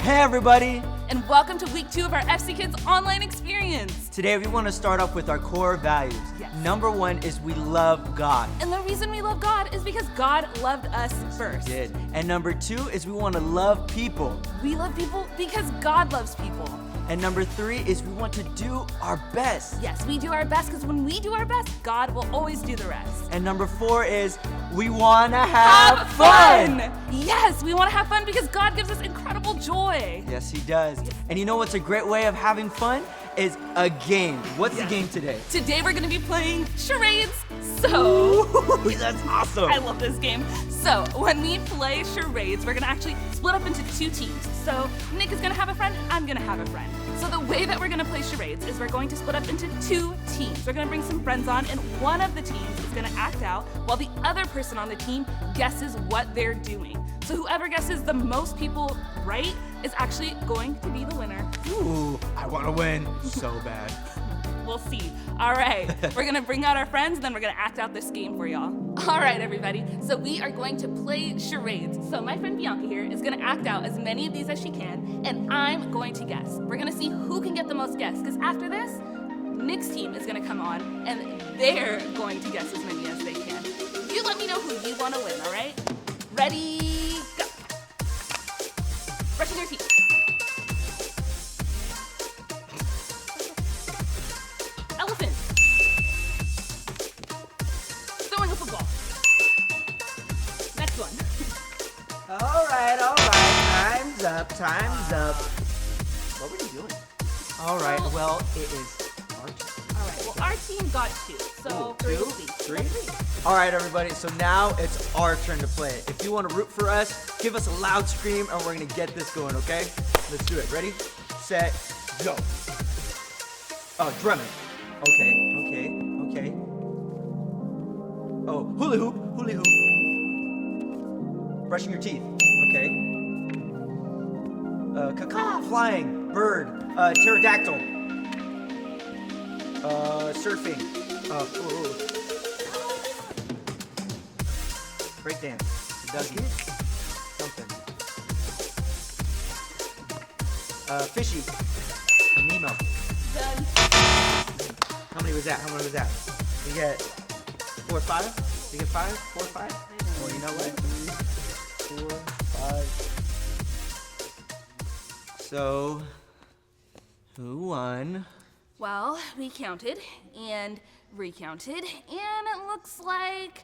Hey everybody! And welcome to week 2 of our FC Kids online experience. Today we want to start off with our core values. Yes. Number 1 is we love God. And the reason we love God is because God loved us first. He did. And number 2 is we want to love people. We love people because God loves people. And number 3 is we want to do our best. Yes, we do our best because when we do our best, God will always do the rest. And number 4 is we want to have fun! Yes, we want to have fun because God gives us incredible joy. Yes, He does. And you know what's a great way of having fun? Is a game. What's the game today? Today we're going to be playing charades. So, that's awesome. I love this game. So, when we play charades, we're going to actually split up into 2 teams. So, Nick is going to have a friend, I'm going to have a friend. So, the way that we're going to play charades is we're going to split up into 2 teams. We're going to bring some friends on, and one of the teams is going to act out while the other person on the team guesses what they're doing. So, whoever guesses the most people right is actually going to be the winner. Ooh, I want to win so bad. We'll see. All right, we're gonna bring out our friends, and then we're gonna act out this game for y'all. All right, everybody, so we are going to play charades. So my friend Bianca here is gonna act out as many of these as she can, and I'm going to guess. We're gonna see who can get the most guesses, because after this, Nick's team is gonna come on, and they're going to guess as many as they can. You let me know who you wanna win, all right? Ready, go. Brushing your teeth. Elephant. Throwing a football. Next one. All right. Time's up. What were you doing? All right, well, it is our turn. All right, well, our team got 2, so Ooh, 2? 3. 3? All right, everybody, so now it's our turn to play. If you want to root for us, give us a loud scream, and we're going to get this going, okay? Let's do it. Ready, set, go. Oh, drumming. Okay. Oh, hula hoop. Brushing your teeth. Okay. Caca, flying, bird, pterodactyl. Surfing. Break dance. Dougie. Something. Fishy. Nemo. Done. How many was that? You get 4 or 5? You get 5? 4 or 5? Well, you know what? 4, 5. So, who won? Well, we counted and recounted, and it looks like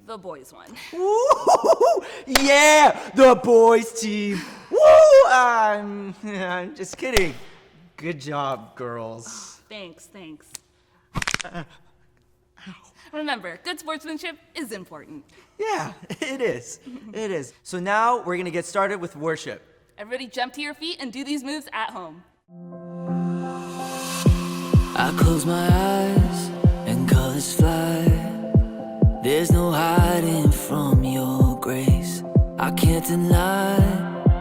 the boys won. Woo! Yeah, the boys team. Woo! I'm just kidding. Good job, girls. Thanks. Remember, good sportsmanship is important. Yeah, it is. So now we're gonna get started with worship. Everybody jump to your feet and do these moves at home. I close my eyes and colors fly. There's no hiding from your grace. I can't deny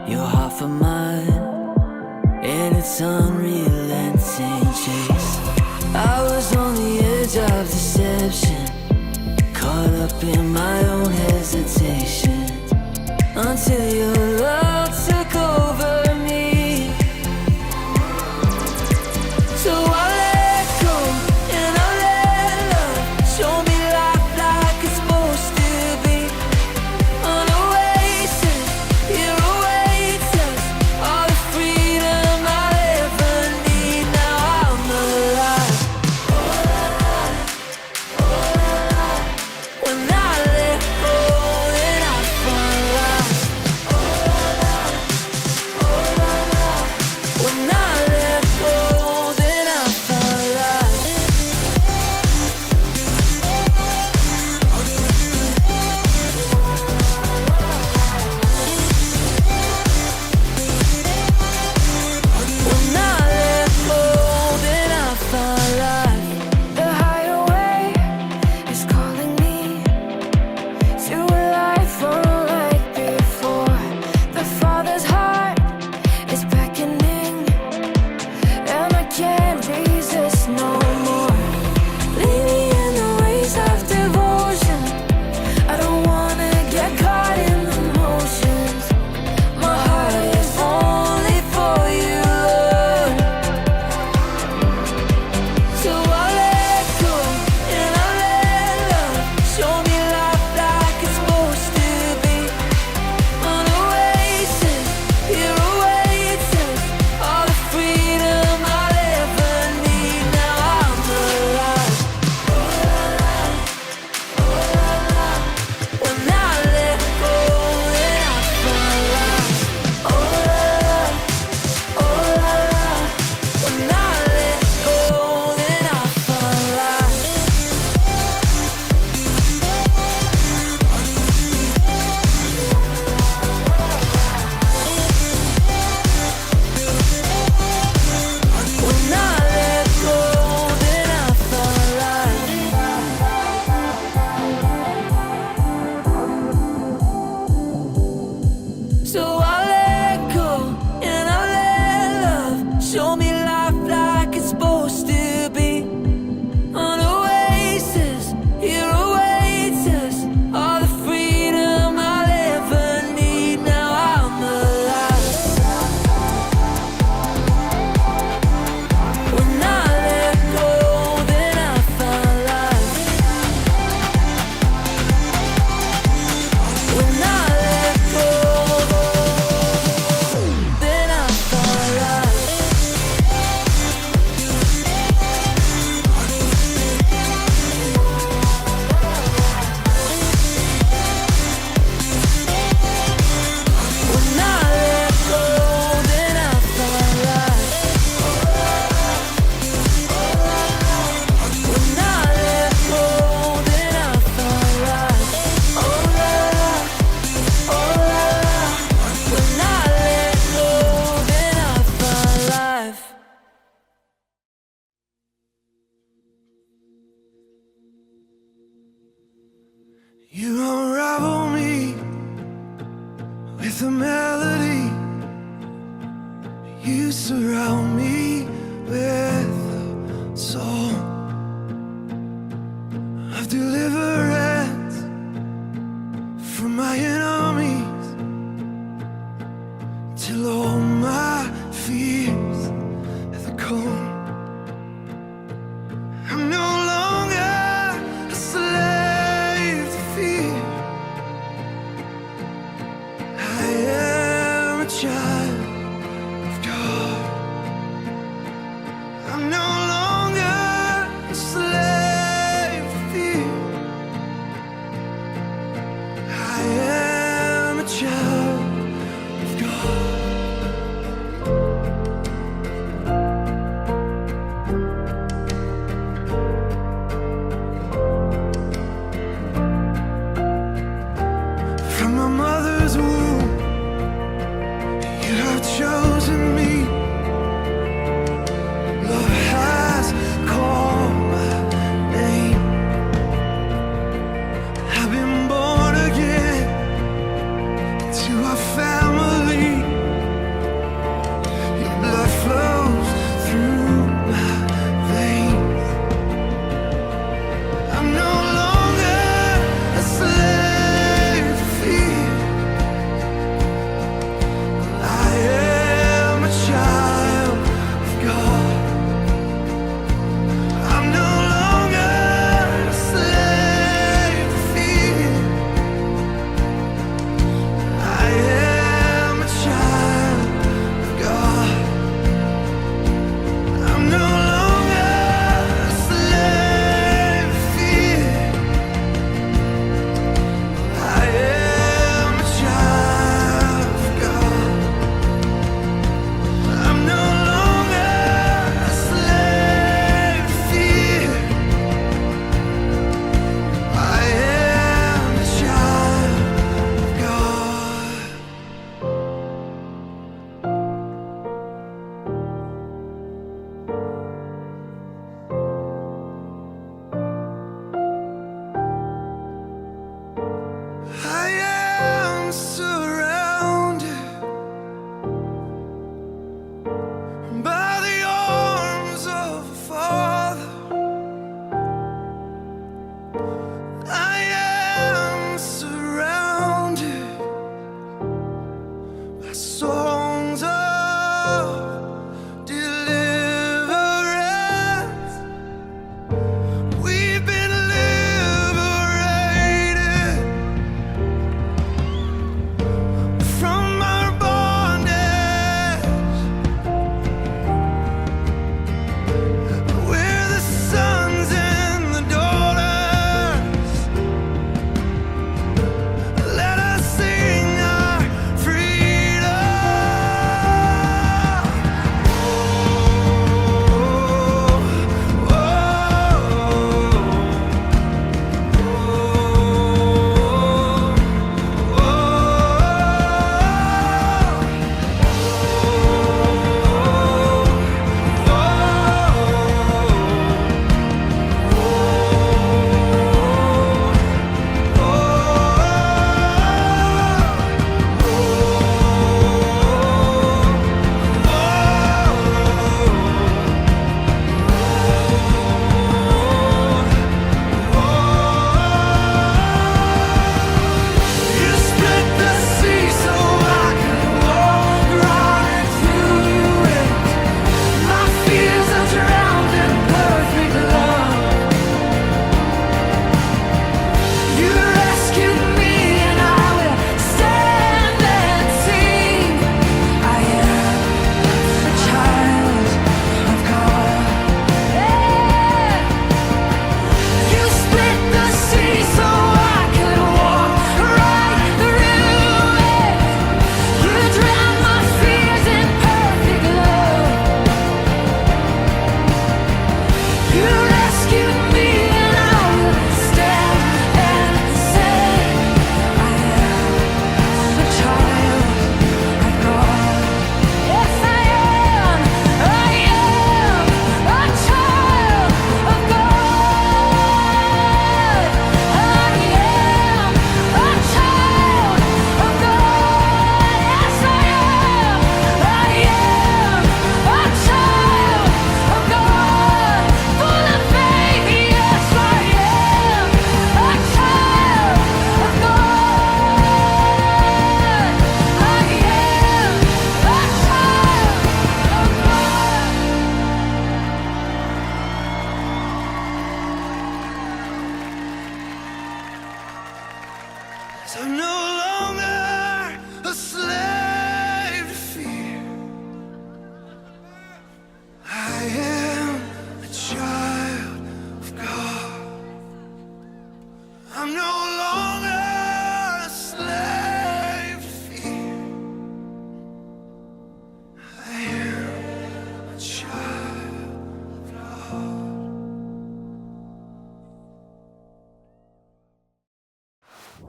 your heart for mine, and it's unrelenting chase. I was on the edge of deception, caught up in my own hesitation, until your love took over me. So I let go and I let love show me life like it's supposed to be. On oasis, here awaits us all the freedom I ever need. Now I'm alive. When I let go, then I find life. melody. You surround me with a song of deliverance from my enemies, till all my fears have gone. I'm no longer a slave to fear. I am a child of God. I'm no longer a slave to fear. I am a child of God. From my mother's womb, you have chosen me. Love has called my name. I've been born again to our family. Your blood flows through my veins. I'm no longer a slave to fear. I am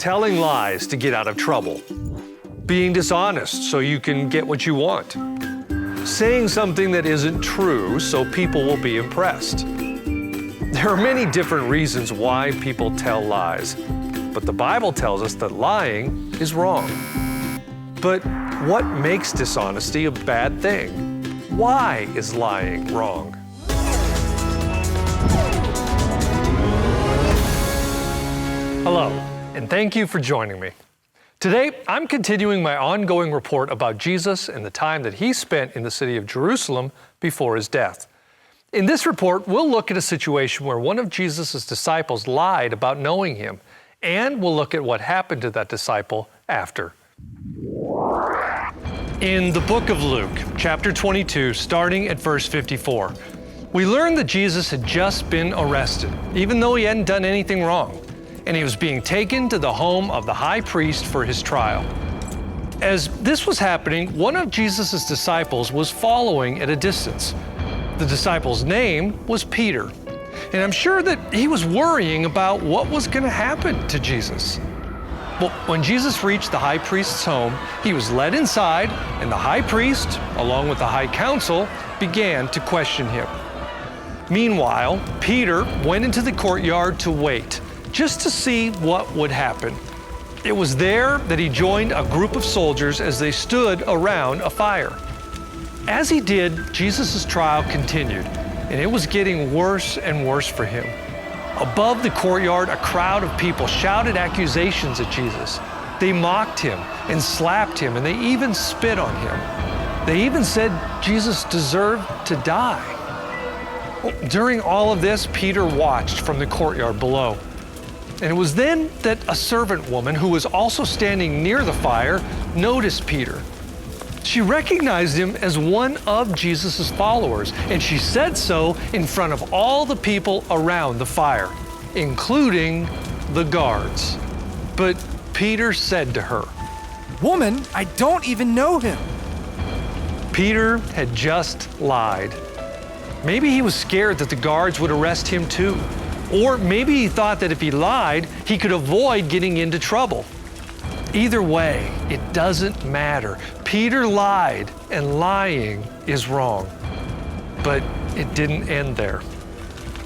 telling lies to get out of trouble, being dishonest so you can get what you want, saying something that isn't true so people will be impressed. There are many different reasons why people tell lies, but the Bible tells us that lying is wrong. But what makes dishonesty a bad thing? Why is lying wrong? Hello, and thank you for joining me. Today, I'm continuing my ongoing report about Jesus and the time that he spent in the city of Jerusalem before his death. In this report, we'll look at a situation where one of Jesus' disciples lied about knowing him, and we'll look at what happened to that disciple after. In the book of Luke, chapter 22, starting at verse 54, we learn that Jesus had just been arrested, even though he hadn't done anything wrong, and he was being taken to the home of the high priest for his trial. As this was happening, one of Jesus' disciples was following at a distance. The disciple's name was Peter, and I'm sure that he was worrying about what was going to happen to Jesus. Well, when Jesus reached the high priest's home, he was led inside, and the high priest, along with the high council, began to question him. Meanwhile, Peter went into the courtyard to wait, just to see what would happen. It was there that he joined a group of soldiers as they stood around a fire. As he did, Jesus' trial continued, and it was getting worse and worse for him. Above the courtyard, a crowd of people shouted accusations at Jesus. They mocked him and slapped him, and they even spit on him. They even said Jesus deserved to die. During all of this, Peter watched from the courtyard below. And it was then that a servant woman who was also standing near the fire noticed Peter. She recognized him as one of Jesus' followers, and she said so in front of all the people around the fire, including the guards. But Peter said to her, "Woman, I don't even know him." Peter had just lied. Maybe he was scared that the guards would arrest him too. Or maybe he thought that if he lied, he could avoid getting into trouble. Either way, it doesn't matter. Peter lied, and lying is wrong. But it didn't end there.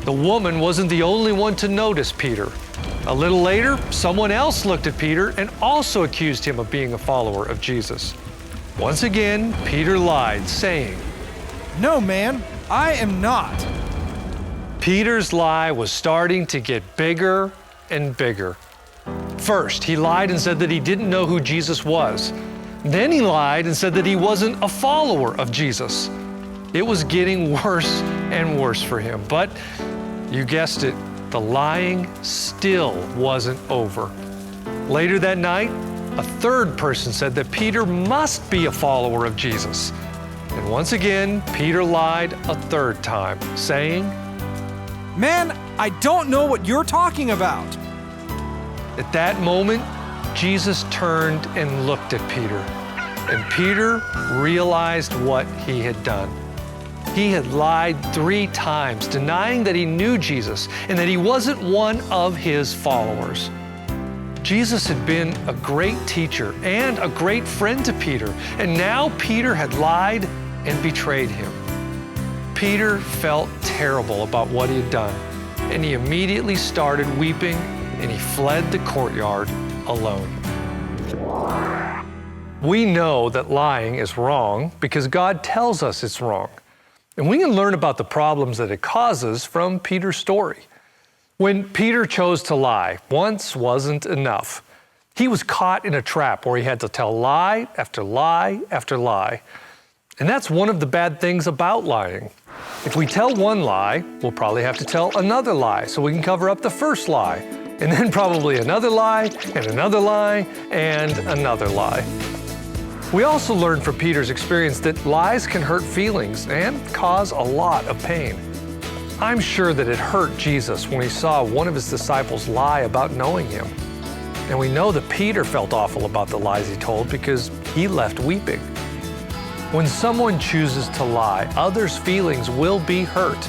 The woman wasn't the only one to notice Peter. A little later, someone else looked at Peter and also accused him of being a follower of Jesus. Once again, Peter lied, saying, "No, man, I am not." Peter's lie was starting to get bigger and bigger. First, he lied and said that he didn't know who Jesus was. Then he lied and said that he wasn't a follower of Jesus. It was getting worse and worse for him. But you guessed it, the lying still wasn't over. Later that night, a third person said that Peter must be a follower of Jesus. And once again, Peter lied a third time, saying, "Man, I don't know what you're talking about." At that moment, Jesus turned and looked at Peter, and Peter realized what he had done. He had lied 3 times, denying that he knew Jesus and that he wasn't one of his followers. Jesus had been a great teacher and a great friend to Peter, and now Peter had lied and betrayed him. Peter felt terrible about what he had done, and he immediately started weeping, and he fled the courtyard alone. We know that lying is wrong because God tells us it's wrong. And we can learn about the problems that it causes from Peter's story. When Peter chose to lie, once wasn't enough. He was caught in a trap where he had to tell lie after lie after lie. And that's one of the bad things about lying. If we tell one lie, we'll probably have to tell another lie so we can cover up the first lie. And then probably another lie, and another lie, and another lie. We also learned from Peter's experience that lies can hurt feelings and cause a lot of pain. I'm sure that it hurt Jesus when he saw one of his disciples lie about knowing him. And we know that Peter felt awful about the lies he told because he left weeping. When someone chooses to lie, others' feelings will be hurt,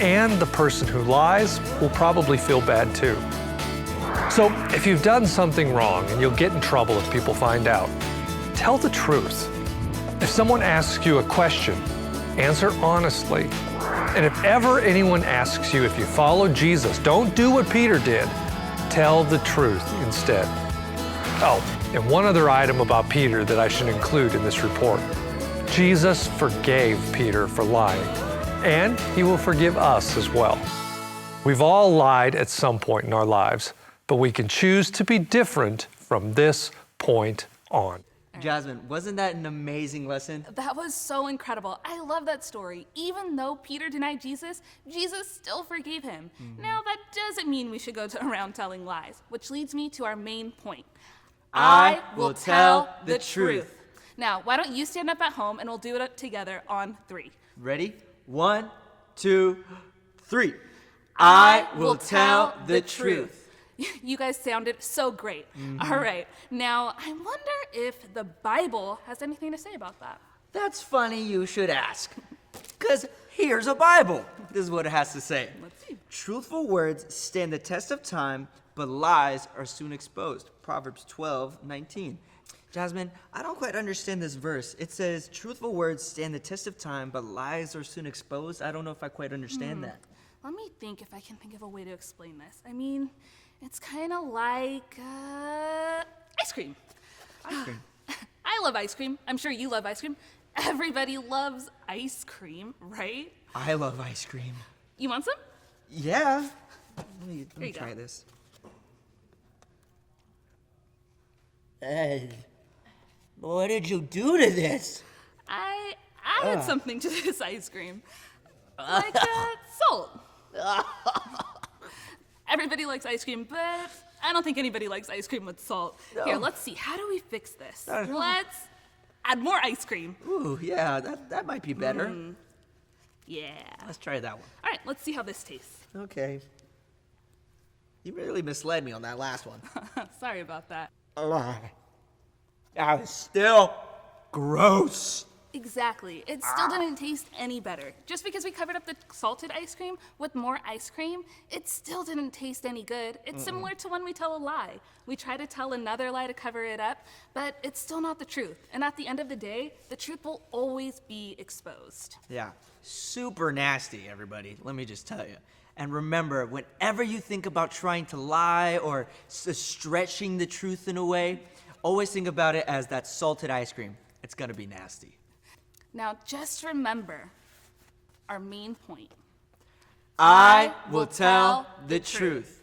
and the person who lies will probably feel bad too. So if you've done something wrong, and you'll get in trouble if people find out, tell the truth. If someone asks you a question, answer honestly. And if ever anyone asks you if you follow Jesus, don't do what Peter did. Tell the truth instead. Oh, and one other item about Peter that I should include in this report. Jesus forgave Peter for lying, and he will forgive us as well. We've all lied at some point in our lives, but we can choose to be different from this point on. Jasmine, wasn't that an amazing lesson? That was so incredible. I love that story. Even though Peter denied Jesus, Jesus still forgave him. Now, that doesn't mean we should go around telling lies, which leads me to our main point. I will tell the truth. Now, why don't you stand up at home and we'll do it together on 3. Ready? 1, 2, 3. I will tell the truth. You guys sounded so great. All right. Now, I wonder if the Bible has anything to say about that. That's funny you should ask. Because here's a Bible. This is what it has to say. Let's see. Truthful words stand the test of time, but lies are soon exposed. Proverbs 12:19. Jasmine, I don't quite understand this verse. It says, truthful words stand the test of time, but lies are soon exposed. I don't know if I quite understand that. Let me think if I can think of a way to explain this. I mean, it's kind of like ice cream. Ice cream. I love ice cream. I'm sure you love ice cream. Everybody loves ice cream, right? I love ice cream. You want some? Yeah. Let me you try go. this. Hey, what did you do to this? I added something to this ice cream. Like salt. Everybody likes ice cream, but I don't think anybody likes ice cream with salt. No. Here, let's see. How do we fix this? I don't know. Let's add more ice cream. Ooh, yeah, that might be better. Yeah. Let's try that one. All right, let's see how this tastes. Okay. You really misled me on that last one. Sorry about that. That was still gross. Exactly. It still didn't taste any better. Just because we covered up the salted ice cream with more ice cream, it still didn't taste any good. It's similar to when we tell a lie. We try to tell another lie to cover it up, but it's still not the truth. And at the end of the day, the truth will always be exposed. Yeah, super nasty, everybody. Let me just tell you. And remember, whenever you think about trying to lie or stretching the truth in a way, always think about it as that salted ice cream. It's gonna be nasty. Now, just remember our main point. I will tell the truth.